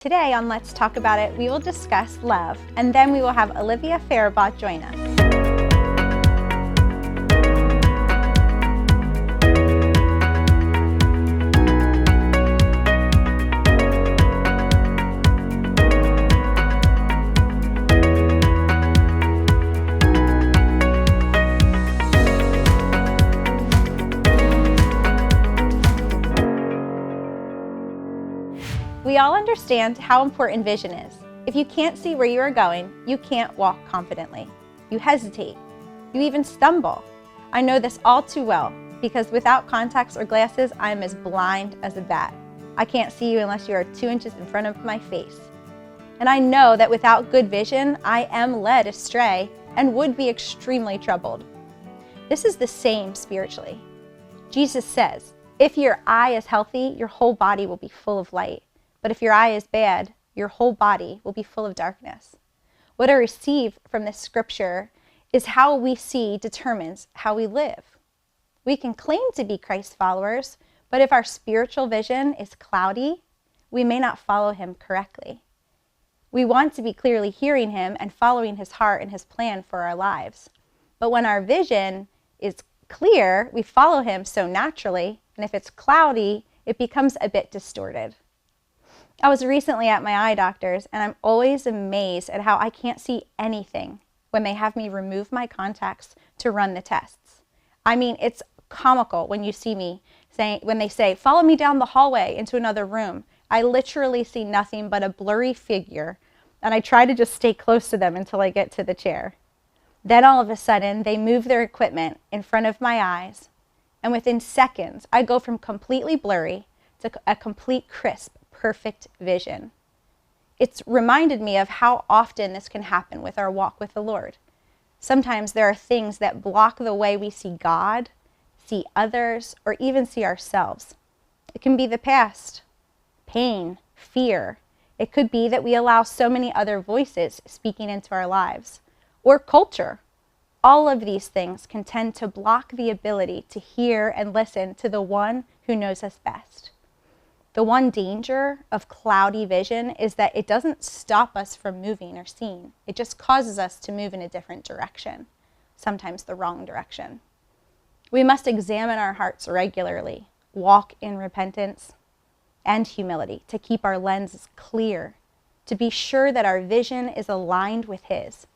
Today on Let's Talk About It, we will discuss love, and then we will have Olivia Farabaugh join us. We all understand how important vision is. If you can't see where you are going, you can't walk confidently. You hesitate. You even stumble. I know this all too well because without contacts or glasses, I am as blind as a bat. I can't see you unless you are 2 inches in front of my face. And I know that without good vision, I am led astray and would be extremely troubled. This is the same spiritually. Jesus says, if your eye is healthy, your whole body will be full of light. But if your eye is bad, your whole body will be full of darkness. What I receive from this scripture is how we see determines how we live. We can claim to be Christ followers, but if our spiritual vision is cloudy, we may not follow him correctly. We want to be clearly hearing him and following his heart and his plan for our lives. But when our vision is clear, we follow him so naturally, and if it's cloudy, it becomes a bit distorted. I was recently at my eye doctor's, and I'm always amazed at how I can't see anything when they have me remove my contacts to run the tests. I mean, it's comical when you see me when they say, follow me down the hallway into another room. I literally see nothing but a blurry figure, and I try to just stay close to them until I get to the chair. Then all of a sudden, they move their equipment in front of my eyes, and within seconds, I go from completely blurry to a complete crisp, perfect vision. It's reminded me of how often this can happen with our walk with the Lord. Sometimes there are things that block the way we see God, see others, or even see ourselves. It can be the past, pain, fear. It could be that we allow so many other voices speaking into our lives, or culture. All of these things can tend to block the ability to hear and listen to the one who knows us best. The one danger of cloudy vision is that it doesn't stop us from moving or seeing. It just causes us to move in a different direction, sometimes the wrong direction. We must examine our hearts regularly, walk in repentance and humility to keep our lenses clear, to be sure that our vision is aligned with his.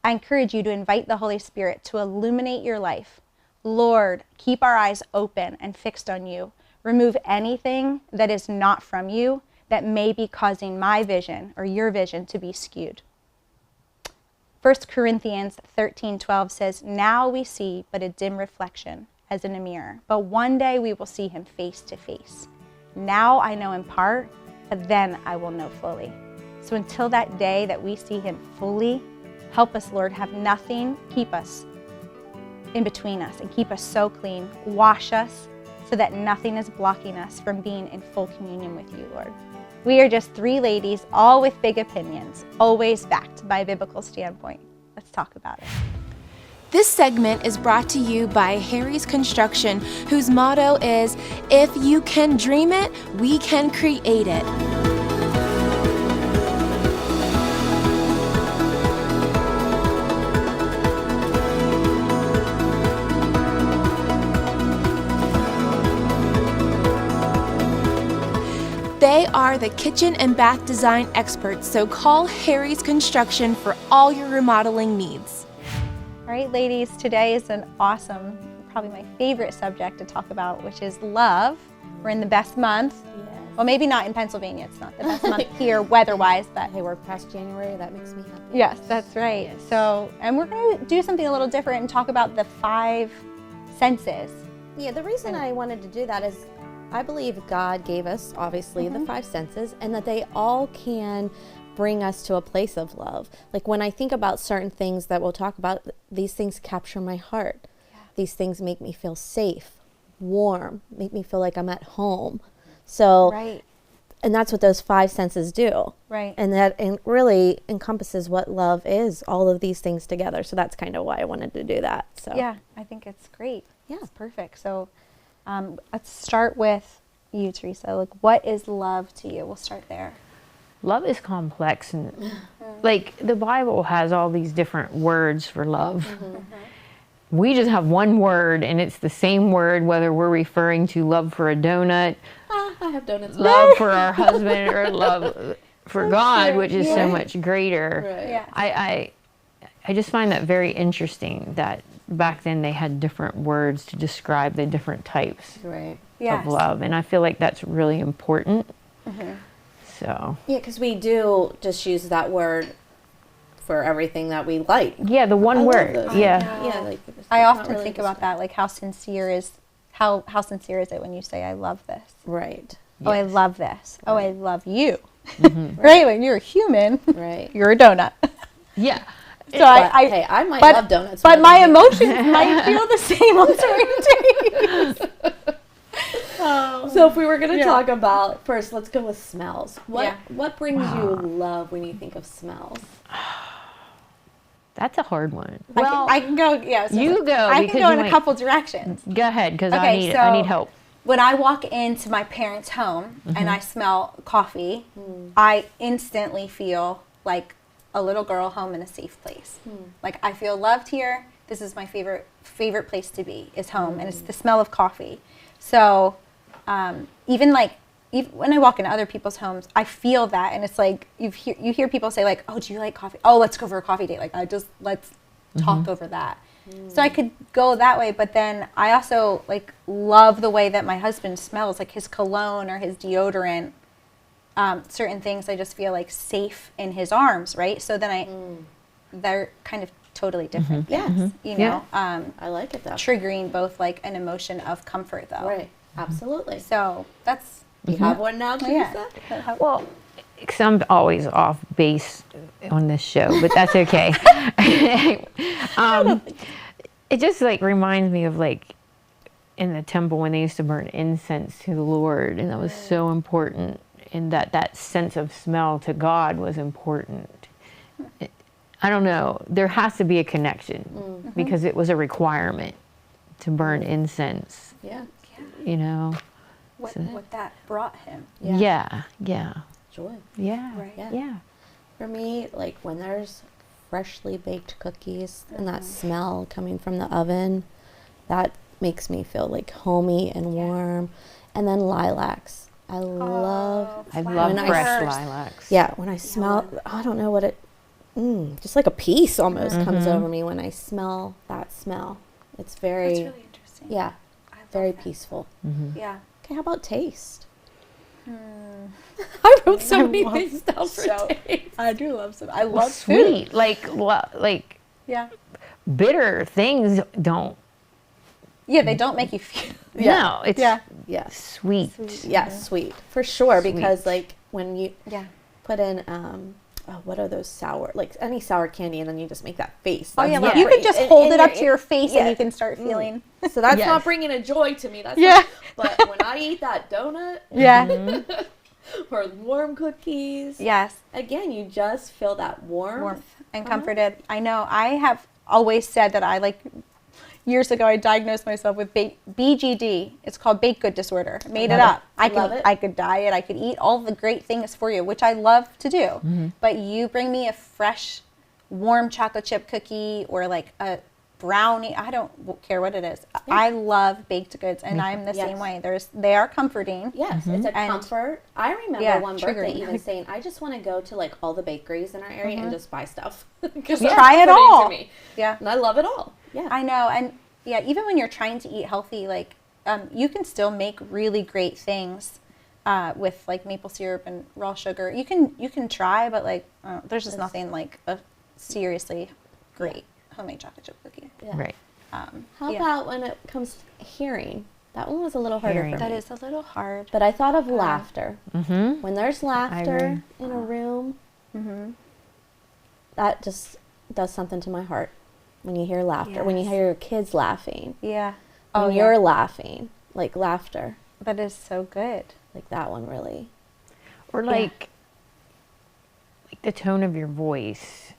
I encourage you to invite the Holy Spirit to illuminate your life. Lord, keep our eyes open and fixed on you. Remove anything that is not from you that may be causing my vision or your vision to be skewed. 1 Corinthians 13:12 says, now we see but a dim reflection as in a mirror, but one day we will see him face to face. Now I know in part, but then I will know fully. So until that day that we see him fully, help us, Lord, have nothing keep us in between us and keep us so clean. Wash us so that nothing is blocking us from being in full communion with you, Lord. We are just three ladies, all with big opinions, always backed by a biblical standpoint. Let's talk about it. This segment is brought to you by Harry's Construction, whose motto is, if you can dream it, we can create it. They are the kitchen and bath design experts, so call Harry's Construction for all your remodeling needs. All right, ladies, today is an awesome, probably my favorite subject to talk about, which is love. We're in the best month. Yes. Well, maybe not in Pennsylvania. It's not the best month here weather-wise, but Hey, we're past January. That makes me happy. yes, that's right. Yes. So, and we're going to do something a little different and talk about the 5 senses. Yeah, the reason I wanted to do that is I believe God gave us, obviously, the 5 senses, and that they all can bring us to a place of love. Like when I think about certain things that we'll talk about, these things capture my heart. Yeah. These things make me feel safe, warm, make me feel like I'm at home. So, Right. And that's what those 5 senses do. Right. And that really encompasses what love is, all of these things together. So that's kind of why I wanted to do that. So Yeah, I think it's great. Yeah. It's perfect. So let's start with you, Teresa. Like, what is love to you? We'll start there. love is complex, and like the Bible has all these different words for love. We just have one word, and it's the same word whether we're referring to love for a donut, I have donuts. love for our husband, or love for God, which is so much greater. Right. Yeah. I just find that very interesting that back then they had different words to describe the different types Right. Yes. of love, and I feel like that's really important. So Yeah, because we do just use that word for everything that we like. yeah, the one I love word. those. Yeah. Yeah, like I it's not often really think about that, like how sincere is it when you say I love this? Right. Oh, I Yes. love this. Oh, I love you. Right? When you're a human, Right. you're a donut. Yeah. So But, hey, I might love donuts. but more my than you. emotions might feel the same on certain days. So if we were going to Yeah. talk about, first, let's go with smells. Yeah. What brings you love when you think of smells? That's a hard one. I can go. Yeah, so you go, I because can go you in a might- couple directions. go ahead, because Okay, I need so- help. When I walk into my parents' home and I smell coffee, I instantly feel like a little girl home in a safe place. Like I feel loved here. This is my favorite place to be is home, and it's the smell of coffee. So even when I walk into other people's homes, I feel that, and it's like you hear people say like, "Oh, do you like coffee? Oh, let's go for a coffee date." Like let's talk over that. So I could go that way, but then I also like love the way that my husband smells, like his cologne or his deodorant. Certain things I just feel like safe in his arms, right? So then they're kind of totally different things, you know, I like it though. triggering both like an emotion of comfort though. Right. Absolutely. So that's You have one now, Teresa? Well, because I'm always off base on this show, but that's okay. It just like reminds me of like in the temple when they used to burn incense to the Lord, and that was so important, and that sense of smell to God was important. I don't know. There has to be a connection because it was a requirement to burn incense, Yeah. you know? what that brought him. Yeah. Joy. Yeah. Right. Yeah. For me, like when there's freshly baked cookies and that smell coming from the oven, that makes me feel like homey and warm. And then lilacs. I love I love When I fresh first- lilacs. Yeah, when I smell, I don't know what it, just like a peace almost comes over me when I smell that smell. It's very, That's really interesting. yeah, I love very that. peaceful. Yeah. Okay, how about taste? I wrote so many love things down for so- taste. I do love some. I love food. Sweet. Like Yeah. bitter things don't. Yeah, they don't make you feel. No, it's Yeah. Yes, sweet. yeah, sweet for sure. Sweet. Because like when you Yeah. put in, what are those sour, like any sour candy, and then you just make that face. Oh That's yeah, not like you great. could just And- hold and it up you're- to your face yeah. and you can start feeling. So that's Yes. not bringing a joy to me. That's Yeah. not, but when I eat that donut Yeah. or warm cookies, Yes. again, you just feel that Warmth and comforted. I know. I have always said that I like. Years ago, I diagnosed myself with BGD. It's called baked good disorder. I made it love up. it. Love it. I could diet. I could eat all the great things for you, which I love to do. But you bring me a fresh, warm chocolate chip cookie or like a brownie. I don't care what it is. I love baked goods, and I'm the same Yes. way. They are comforting. Yes, it's a And- comfort. I remember Yeah, one birthday triggering. even saying, I just want to go to like all the bakeries in our area and just buy stuff. Just try it all. Yeah. And I love it all. Yeah. I know, and yeah, even when you're trying to eat healthy, like you can still make really great things with like maple syrup and raw sugar. You can try, but like there's just nothing like a seriously great homemade chocolate chip cookie. Yeah. Right. How about when it comes to hearing? That one was a little harder Hearing. for That me. is a little hard. But I thought of laughter. Mm-hmm. When there's laughter agree. in a room, that just does something to my heart. When you hear laughter, when you Yes. hear your kids laughing, Yeah. when yeah. you're laughing, like laughter, That is so good. like that one really. Or like the tone of your voice.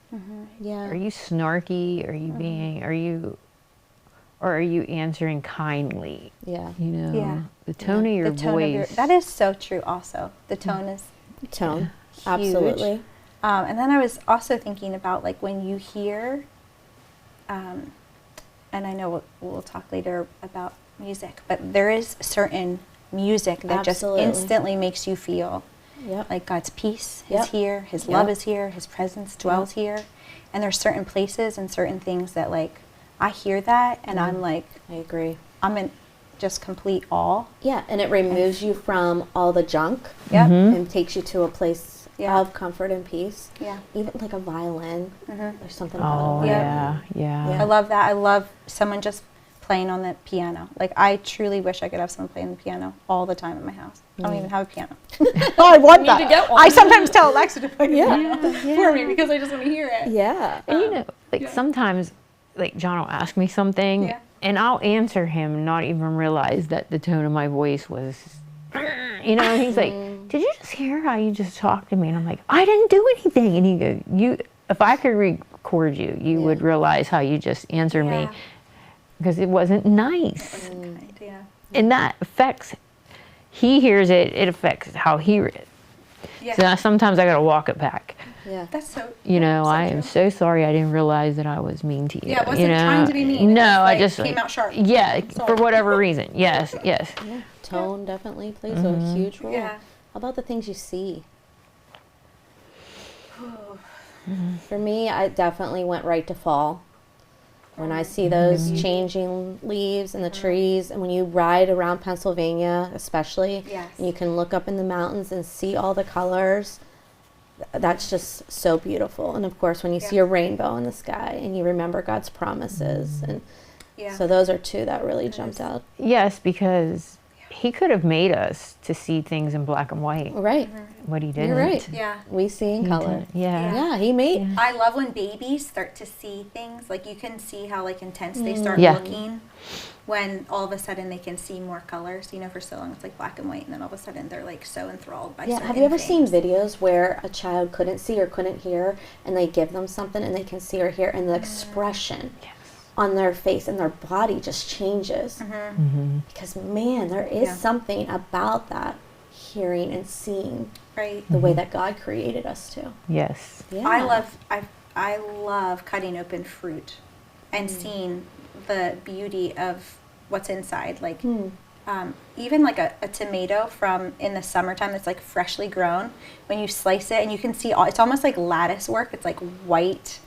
Yeah. Are you snarky? Are you being? Or are you answering kindly? Yeah. You know. Yeah. The tone of your The tone of voice. that is so true. Also, the tone is Tone. Absolutely. And then I was also thinking about like when you hear, and I know we'll talk later about music, but there is certain music that Absolutely. just instantly makes you feel Yep. like God's peace is Yep. here, His Yep. love is here, His presence dwells here. And there's certain places and certain things that like, I hear that and I'm like, I agree. I'm in just complete awe. Yeah, and it removes you from all the junk Yep. and takes you to a place Yeah. of comfort and peace. Yeah. Even like a violin. There's something Oh, about a yeah, violin. yeah. I love that. I love someone just playing on the piano. Like, I truly wish I could have someone playing the piano all the time at my house. I don't even have a piano. Oh, I want that. to get one. I sometimes tell Alexa to play the Yeah. piano for me because I just want to hear it. Yeah. And you know, like sometimes, like John will ask me something, Yeah. and I'll answer him, not even realize that the tone of my voice was, you know. And he's like, "Did you just hear how you just talked to me?" And I'm like, "I didn't do anything." And he goes, "You, if I could record you, you would realize how you just answered me, Yeah. because it wasn't nice." Kind, yeah. And that affects. He hears it. It affects how he hears it. Yeah. So sometimes I gotta walk it back. Yeah. That's so. You know, so I am true. so sorry. I didn't realize that I was mean to you. Yeah, I wasn't you know? trying to be mean. It No, just, I like, just came like, out sharp. Yeah, Sorry. for whatever reason. Yes, yes. Yeah. Tone definitely plays a huge role. Yeah. How about the things you see? For me, I definitely went right to fall. When I see those changing leaves in the trees, and when you ride around Pennsylvania, especially, Yes. and you can look up in the mountains and see all the colors, that's just so beautiful. And of course, when you see Yeah. a rainbow in the sky and you remember God's promises, and Yeah. so those are two that really jumped out. Yes, because he could have made us to see things in black and white, Right, but he didn't. you're right. Yeah. We see in He color. didn't. Yeah. Yeah, he made. I love when babies start to see things. Like, you can see how like intense they start Yeah. looking when all of a sudden they can see more colors. You know, for so long it's like black and white, and then all of a sudden they're like so enthralled by Yeah, certain have you ever seen things. videos where a child couldn't see or couldn't hear, and they give them something and they can see or hear, and the expression on their face and their body just changes? Because man, there is Yeah. something about that hearing and seeing Right. the way that God created us to. Yes. Yeah. I love cutting open fruit and seeing the beauty of what's inside. Like, even like a tomato from in the summertime that's like freshly grown, when you slice it and you can see it's almost like lattice work. It's like white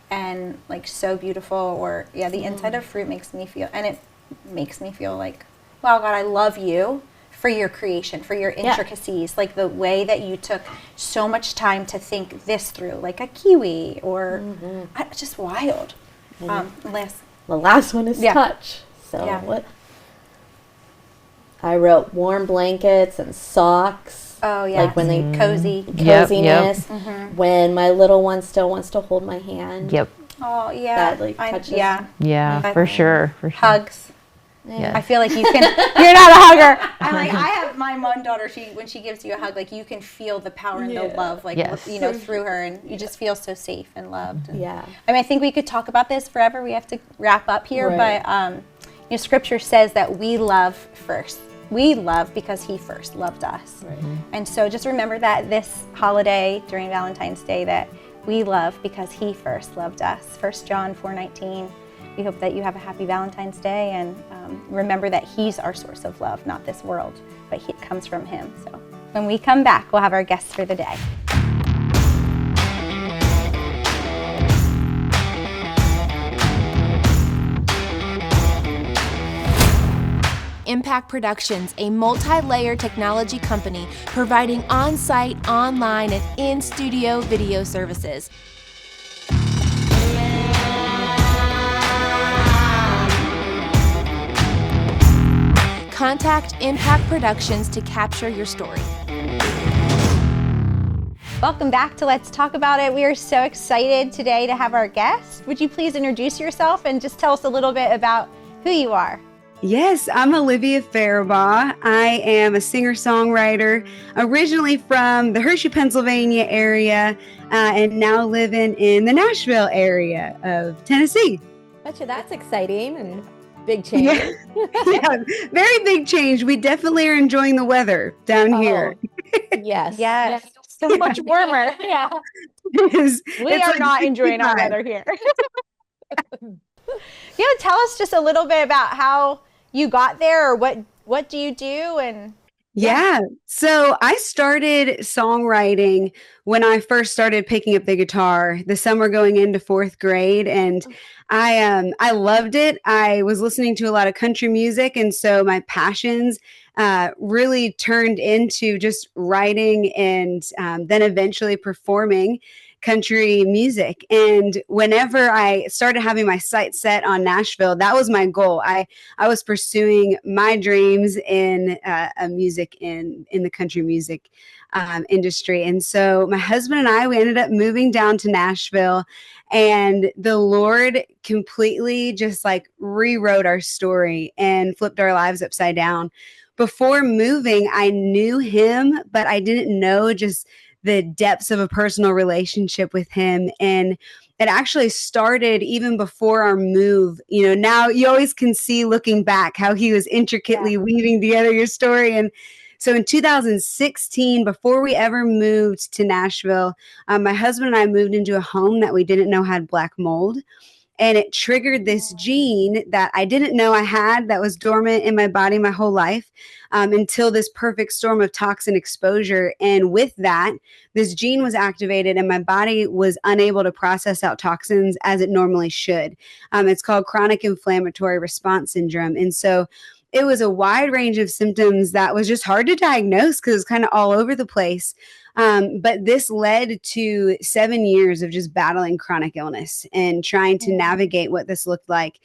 and like so beautiful. Or the inside of fruit makes me feel, and it makes me feel like, wow, God, I love you for your creation, for your intricacies, like the way that you took so much time to think this through, like a kiwi or just wild. Last, The last one is Yeah. touch. So Yeah. what? I wrote warm blankets and socks. oh yeah, Like when they cozy. Yep, yep. coziness. When my little one still wants to hold my hand. Yep. Oh yeah, That, like, touches. yeah. Yeah, I- for sure. For sure. Hugs. Yeah. I feel like you can. You're not a hugger. I have my one daughter. When she gives you a hug, like you can feel the power and the love, like Yes. through her, and you just feel so safe and loved. And, Yeah. I mean, I think we could talk about this forever. We have to wrap up here, Right. but Scripture says that we love first. We love because He first loved us. Right. And so just remember that this holiday during Valentine's Day, that we love because He first loved us. 1 John 4:19. We hope that you have a happy Valentine's Day, and remember that He's our source of love, not this world, but it comes from Him. So when we come back, we'll have our guests for the day. Impact Productions, a multi-layer technology company providing on-site, online, and in-studio video services. Contact Impact Productions to capture your story. Welcome back to Let's Talk About It. We are so excited today to have our guest. Would you please introduce yourself and just tell us a little bit about who you are? Yes, I'm Olivia Farabaugh. I am a singer-songwriter, originally from the Hershey, Pennsylvania area, and now living in the Nashville area of Tennessee. Bet you that's exciting and big change. Yeah. Yeah, very big change. We definitely are enjoying the weather down here. Yes. Yes. so much warmer. Yeah. We are like not enjoying our 65. weather here. Yeah, tell us just a little bit about how you got there, or what do you do? And Yeah. So I started songwriting when I first started picking up the guitar, the summer going into fourth grade. And I loved it. I was listening to a lot of country music. And so my passions really turned into just writing and then eventually performing country music. And whenever I started having my sights set on Nashville, that was my goal. I was pursuing my dreams in music in the country music industry. And so my husband and I, we ended up moving down to Nashville, and the Lord completely just like rewrote our story and flipped our lives upside down. Before moving, I knew him, but I didn't know just the depths of a personal relationship with him. And it actually started even before our move. You know, now you always can see looking back how he was intricately weaving together your story. And so in 2016, before we ever moved to Nashville, my husband and I moved into a home that we didn't know had black mold. And it triggered this gene that I didn't know I had, that was dormant in my body my whole life, until this perfect storm of toxin exposure. And with that, this gene was activated and my body was unable to process out toxins as it normally should. It's called chronic inflammatory response syndrome. And so it was a wide range of symptoms that was just hard to diagnose because it was kind of all over the place. But this led to 7 years of just battling chronic illness and trying to navigate what this looked like.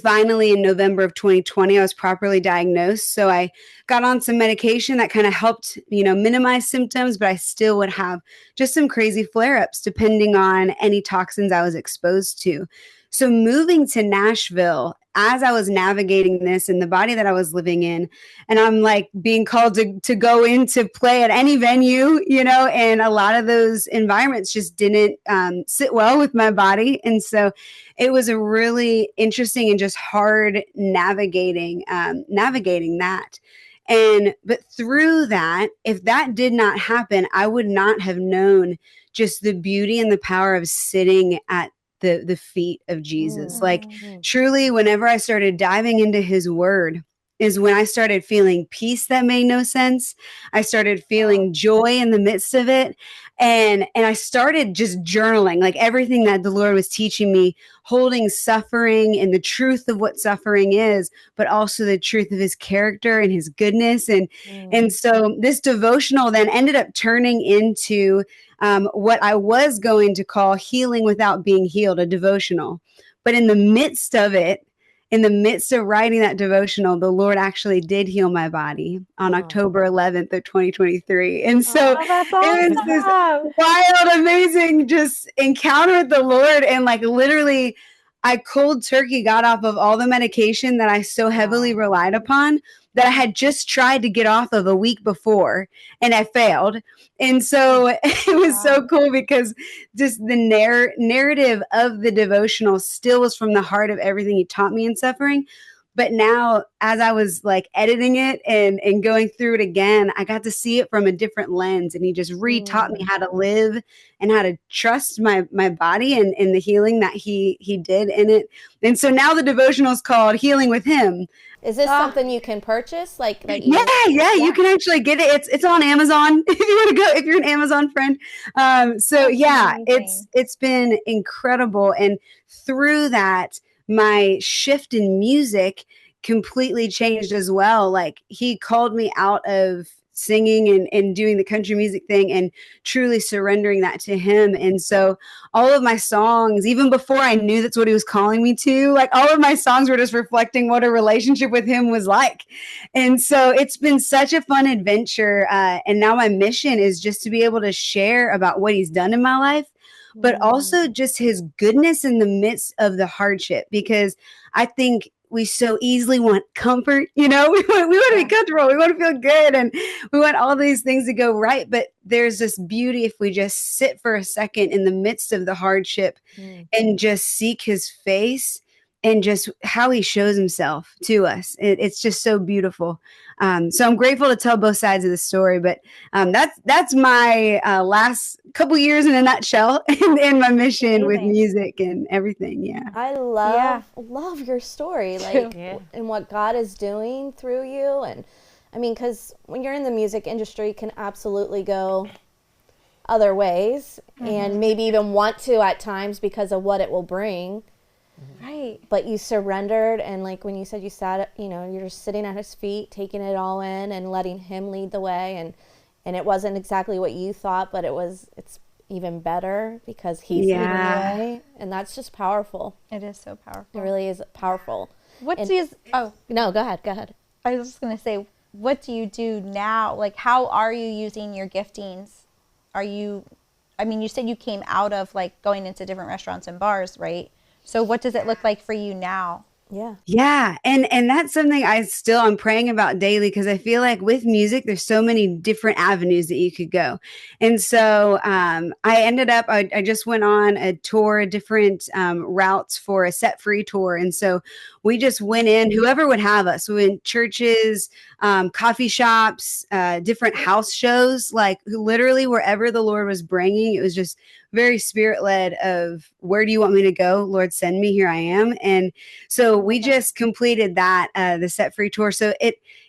Finally, in November of 2020, I was properly diagnosed. So I got on some medication that kind of helped, minimize symptoms, but I still would have just some crazy flare-ups depending on any toxins I was exposed to. So moving to Nashville, as I was navigating this in the body that I was living in, and I'm like being called to go in to play at any venue, and a lot of those environments just didn't sit well with my body. And so it was a really interesting and just hard navigating that. But through that, if that did not happen, I would not have known just the beauty and the power of sitting at the feet of Jesus. Like truly, whenever I started diving into his word is when I started feeling peace that made no sense. I started feeling joy in the midst of it. And I started just journaling, like everything that the Lord was teaching me, holding suffering and the truth of what suffering is, but also the truth of his character and his goodness. And so this devotional then ended up turning into what I was going to call Healing Without Being Healed, a devotional. But in the midst of it, in the midst of writing that devotional, the Lord actually did heal my body on October 11th of 2023. And so that's awesome. it was this wild, amazing just encounter with the Lord. And like literally, I cold turkey got off of all the medication that I so heavily relied upon that I had just tried to get off of a week before, and I failed. And so it was so cool because just the narrative of the devotional still was from the heart of everything he taught me in suffering. But now, as I was like editing it and going through it again, I got to see it from a different lens. And he just re-taught me how to live and how to trust my body and the healing that he did in it. And so now the devotional is called Healing with Him. Is this something you can purchase? Like yeah, you can actually get it. It's on Amazon if you want to go, if you're an Amazon friend. So yeah, it's been incredible. And through that, my shift in music completely changed as well. Like he called me out of singing and doing the country music thing and truly surrendering that to him. And so all of my songs, even before I knew that's what he was calling me to, like all of my songs were just reflecting what a relationship with him was like. And so it's been such a fun adventure. And now my mission is just to be able to share about what he's done in my life, but also just his goodness in the midst of the hardship, because I think we so easily want comfort, we want to be comfortable, we want to feel good, and we want all these things to go right. But there's this beauty if we just sit for a second in the midst of the hardship and just seek his face and just how he shows himself to us. It's just so beautiful. So I'm grateful to tell both sides of the story, but that's my last couple years in a nutshell in my mission with music and everything. Yeah. I love your story, like, and what God is doing through you. And I mean, because when you're in the music industry, it can absolutely go other ways, and maybe even want to at times because of what it will bring. Right. But you surrendered, and like when you said you sat, you're just sitting at his feet, taking it all in and letting him lead the way. And it wasn't exactly what you thought, but it's even better because he's leading the way. And that's just powerful. It is so powerful. It really is powerful. No, go ahead. I was just going to say, what do you do now? Like, how are you using your giftings? You said you came out of like going into different restaurants and bars, right? So what does it look like for you now? Yeah. And that's something I'm praying about daily, because I feel like with music, there's so many different avenues that you could go. And so I ended up, I just went on a tour, different routes for a Set Free tour. And so we just went in, whoever would have us. We went churches, coffee shops, different house shows, like literally wherever the Lord was bringing. It was just very spirit-led of, where do you want me to go? Lord, send me, here I am. And so we just completed that, the Set Free tour. So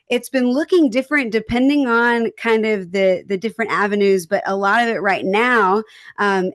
it's been looking different depending on kind of the different avenues, but a lot of it right now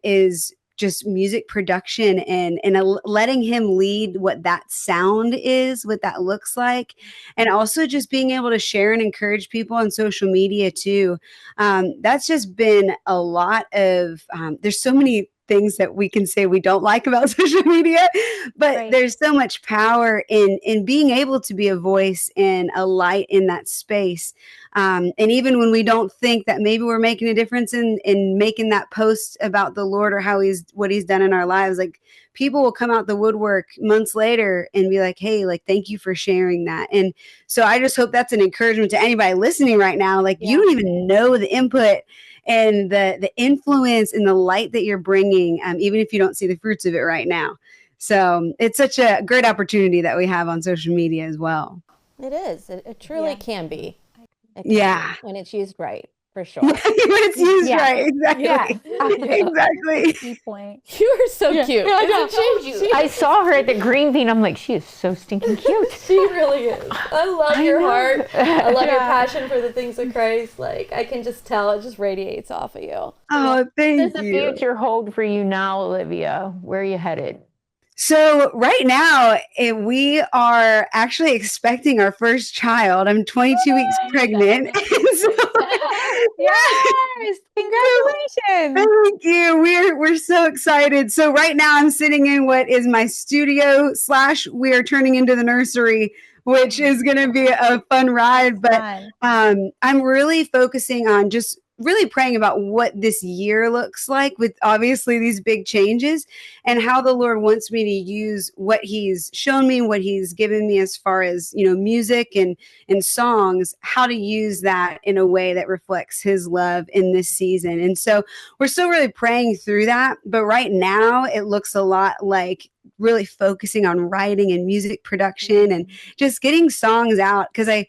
is just music production and letting him lead what that sound is, what that looks like. And also just being able to share and encourage people on social media too. That's just been a lot of, there's so many things that we can say we don't like about social media, but there's so much power in being able to be a voice and a light in that space. And even when we don't think that maybe we're making a difference in making that post about the Lord or what he's done in our lives, like people will come out the woodwork months later and be like, hey, like, thank you for sharing that. And so I just hope that's an encouragement to anybody listening right now. Like, you don't even know the input and the influence and the light that you're bringing, even if you don't see the fruits of it right now. So it's such a great opportunity that we have on social media as well. It is. It truly can be. When it's used right, for sure. When it's used right, exactly. Exactly. Key point. You are so cute. I saw her at the green bean. I'm like, she is so stinking cute. She really is. I love your heart. I love your passion for the things of Christ. Like, I can just tell it just radiates off of you. Oh, thank you. What does the future hold for you now, Olivia? Where are you headed? So right now, we are actually expecting our first child. I'm 22 weeks pregnant. Yes, congratulations. Thank you. We're so excited. So right now I'm sitting in what is my studio / we are turning into the nursery, which is going to be a fun ride. But I'm really focusing on just really praying about what this year looks like with obviously these big changes, and how the Lord wants me to use what he's shown me, what he's given me as far as, music and songs, how to use that in a way that reflects his love in this season. And so we're still really praying through that. But right now it looks a lot like really focusing on writing and music production and just getting songs out. Because I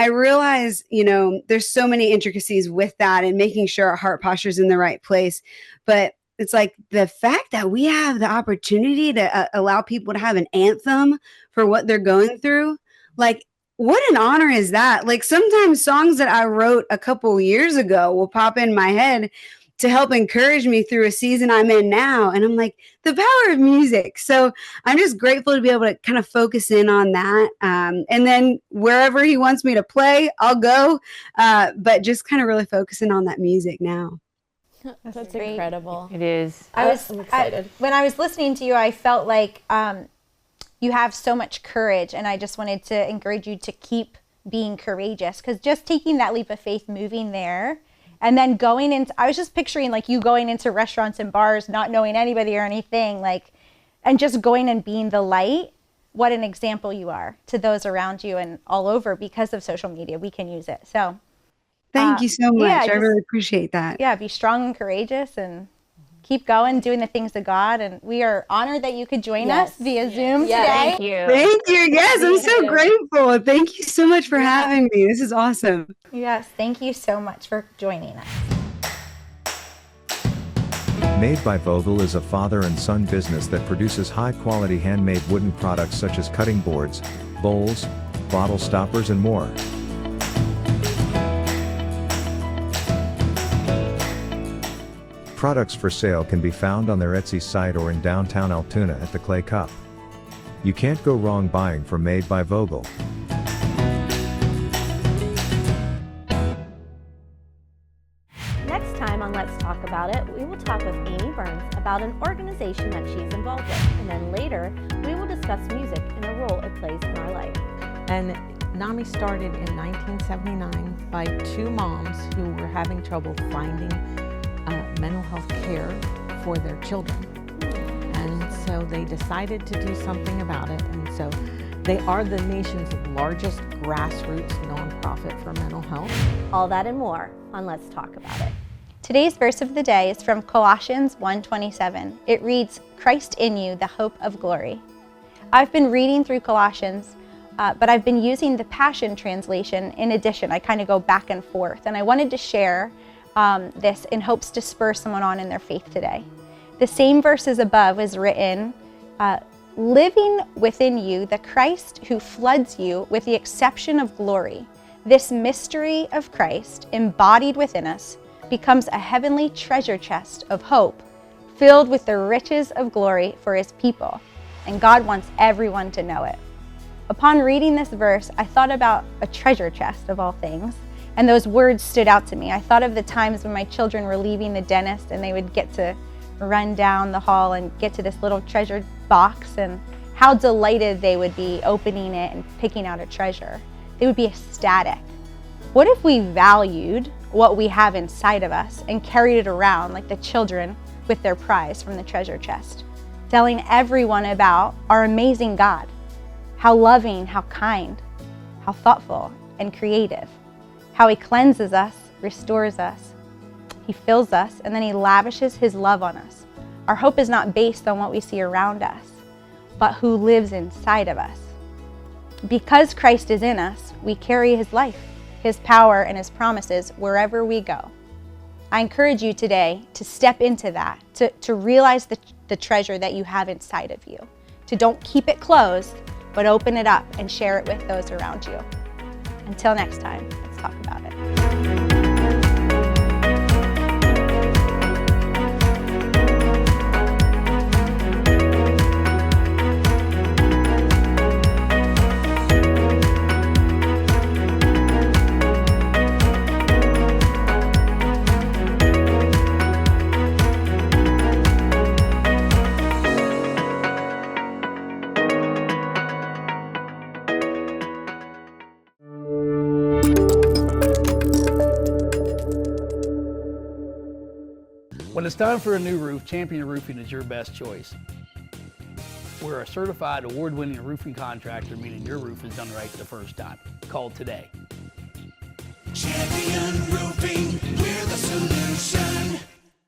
realize, there's so many intricacies with that and making sure our heart posture is in the right place. But it's like the fact that we have the opportunity to allow people to have an anthem for what they're going through. Like, what an honor is that? Like, sometimes songs that I wrote a couple years ago will pop in my head to help encourage me through a season I'm in now. And I'm like, the power of music. So I'm just grateful to be able to kind of focus in on that. And then wherever he wants me to play, I'll go. But just kind of really focusing on that music now. That's incredible. It is. I'm excited. When I was listening to you, I felt like you have so much courage. And I just wanted to encourage you to keep being courageous, because just taking that leap of faith, moving there, and then going into, I was just picturing like you going into restaurants and bars, not knowing anybody or anything, like, and just going and being the light. What an example you are to those around you and all over because of social media. We can use it. So thank you so much. I really appreciate that. Yeah. Be strong and courageous and keep going, doing the things of God. And we are honored that you could join Yes. us via Zoom Yeah. today. Thank you. Thank you. Yes, I'm so grateful. Thank you so much for having me. This is awesome. Yes, thank you so much for joining us. Made by Vogel is a father and son business that produces high-quality handmade wooden products such as cutting boards, bowls, bottle stoppers, and more. Products for sale can be found on their Etsy site or in downtown Altoona at the Clay Cup. You can't go wrong buying from Made by Vogel. Next time on Let's Talk About It, we will talk with Amy Burns about an organization that she's involved with. And then later, we will discuss music and the role it plays in our life. And NAMI started in 1979 by two moms who were having trouble finding mental health care for their children. And so they decided to do something about it. And so they are the nation's largest grassroots nonprofit for mental health. All that and more on Let's Talk About It. Today's verse of the day is from Colossians 1:27. It reads, Christ in you, the hope of glory. I've been reading through Colossians, but I've been using the Passion Translation in addition. I kind of go back and forth, and I wanted to share this in hopes to spur someone on in their faith today. The same verses above is written, living within you the Christ who floods you with the exception of glory. This mystery of Christ embodied within us becomes a heavenly treasure chest of hope filled with the riches of glory for his people. And God wants everyone to know it. Upon reading this verse, I thought about a treasure chest of all things. And those words stood out to me. I thought of the times when my children were leaving the dentist and they would get to run down the hall and get to this little treasure box, and how delighted they would be opening it and picking out a treasure. They would be ecstatic. What if we valued what we have inside of us and carried it around like the children with their prize from the treasure chest, telling everyone about our amazing God, how loving, how kind, how thoughtful and creative, how he cleanses us, restores us, he fills us, and then he lavishes his love on us. Our hope is not based on what we see around us, but who lives inside of us. Because Christ is in us, we carry his life, his power, and his promises wherever we go. I encourage you today to step into that, to realize the treasure that you have inside of you, to don't keep it closed, but open it up and share it with those around you. Until next time, let's talk about it. When it's time for a new roof, Champion Roofing is your best choice. We're a certified award-winning roofing contractor, meaning your roof is done right the first time. Call today. Champion Roofing, we're the solution.